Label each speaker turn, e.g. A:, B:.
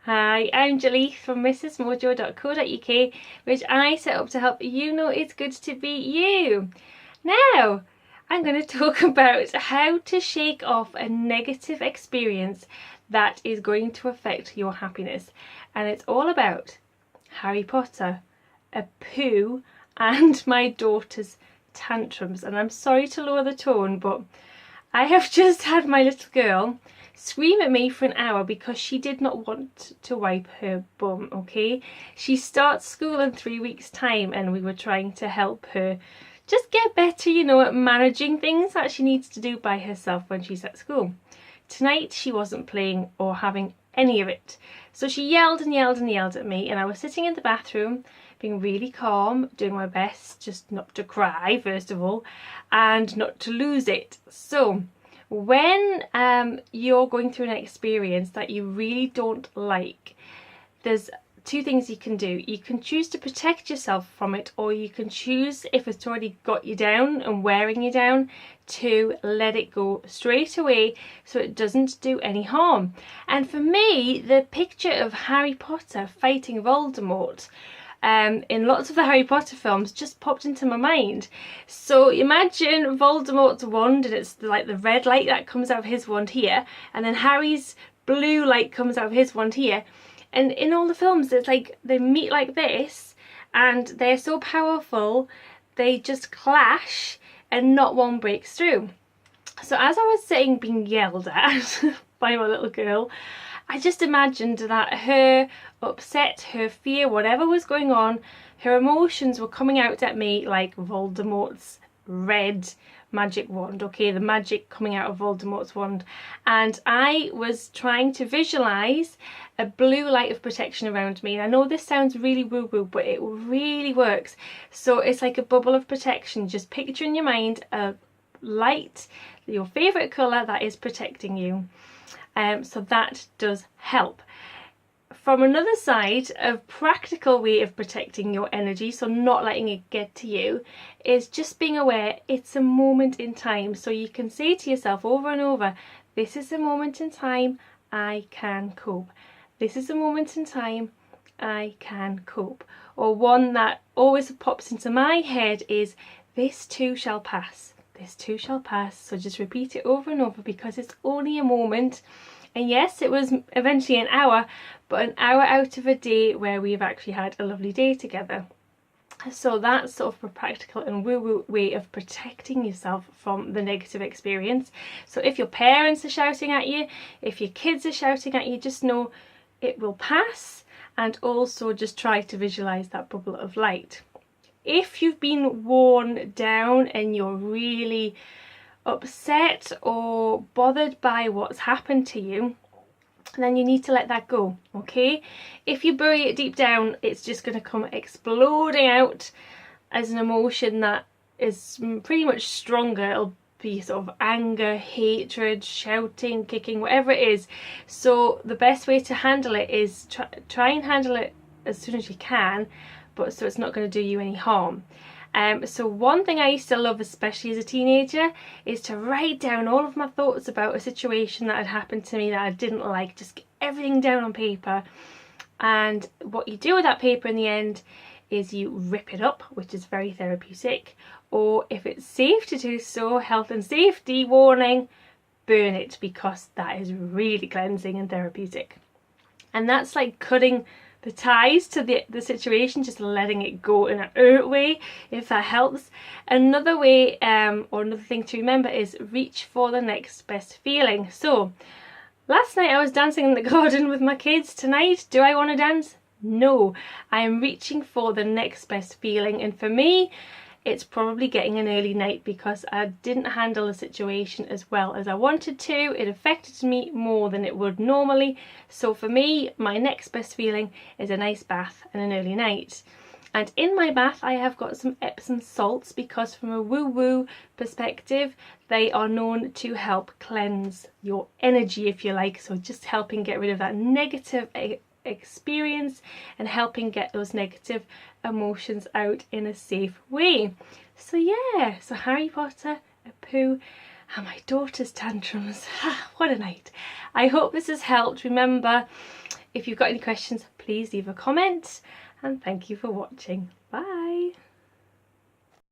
A: Hi, I'm Julie from mrsmojo.co.uk, which I set up to help you know it's good to be you. Now, I'm going to talk about how to shake off a negative experience that is going to affect your happiness. And it's all about Harry Potter, a poo, and my daughter's tantrums. And I'm sorry to lower the tone, but I have just had my little girl scream at me for an hour because she did not want to wipe her bum, okay? She starts school in 3 weeks' time and we were trying to help her just get better, at managing things that she needs to do by herself when she's at school. Tonight she wasn't playing or having any of it. So she yelled and yelled and yelled at me, and I was sitting in the bathroom being really calm, doing my best just not to cry first of all and not to lose it. So when you're going through an experience that you really don't like, there's two things you can do. You can choose to protect yourself from it, or you can choose, if it's already got you down and wearing you down, to let it go straight away so it doesn't do any harm. And for me, the picture of Harry Potter fighting Voldemort in lots of the Harry Potter films just popped into my mind. So imagine Voldemort's wand, and it's like the red light that comes out of his wand here, and then Harry's blue light comes out of his wand here. And in all the films, it's like they meet like this, and they're so powerful, they just clash and not one breaks through. So as I was sitting being yelled at by my little girl, I just imagined that her upset, her fear, whatever was going on, her emotions were coming out at me like Voldemort's red magic wand, okay, the magic coming out of Voldemort's wand. And I was trying to visualize a blue light of protection around me. And I know this sounds really woo-woo, but it really works. So it's like a bubble of protection. Just picture in your mind a light, your favorite color, that is protecting you. So that does help. From another side, a practical way of protecting your energy, so not letting it get to you, is just being aware it's a moment in time. So you can say to yourself over and over, this is a moment in time, I can cope. This is a moment in time, I can cope. Or one that always pops into my head is, this too shall pass. This too shall pass. So just repeat it over and over because it's only a moment. And yes, it was eventually an hour, but an hour out of a day where we've actually had a lovely day together. So that's sort of a practical and woo-woo way of protecting yourself from the negative experience. So if your parents are shouting at you, if your kids are shouting at you, just know it will pass, and also just try to visualize that bubble of light. If you've been worn down and you're really upset or bothered by what's happened to you, then you need to let that go, okay? If you bury it deep down, it's just going to come exploding out as an emotion that is pretty much stronger. It'll be sort of anger, hatred, shouting, kicking, whatever it is. So the best way to handle it is try and handle it as soon as you can, but so it's not going to do you any harm. So one thing I used to love, especially as a teenager, is to write down all of my thoughts about a situation that had happened to me that I didn't like. Just get everything down on paper. And what you do with that paper in the end is you rip it up, which is very therapeutic. Or if it's safe to do so, health and safety warning, burn it, because that is really cleansing and therapeutic. And that's like cutting the ties to the situation, just letting it go in a way, if that helps. Another way, or another thing to remember, is reach for the next best feeling. So last night I was dancing in the garden with my kids. Tonight, do I want to dance? No, I am reaching for the next best feeling. And for me, it's probably getting an early night because I didn't handle the situation as well as I wanted to. It affected me more than it would normally. So for me, my next best feeling is a nice bath and an early night. And in my bath, I have got some Epsom salts because from a woo-woo perspective, they are known to help cleanse your energy, if you like. So just helping get rid of that negative experience and helping get those negative emotions out in a safe way. So yeah, so Harry Potter, a poo, and my daughter's tantrums. What a night. I hope this has helped. Remember, If you've got any questions, please leave a comment, and thank you for watching. Bye.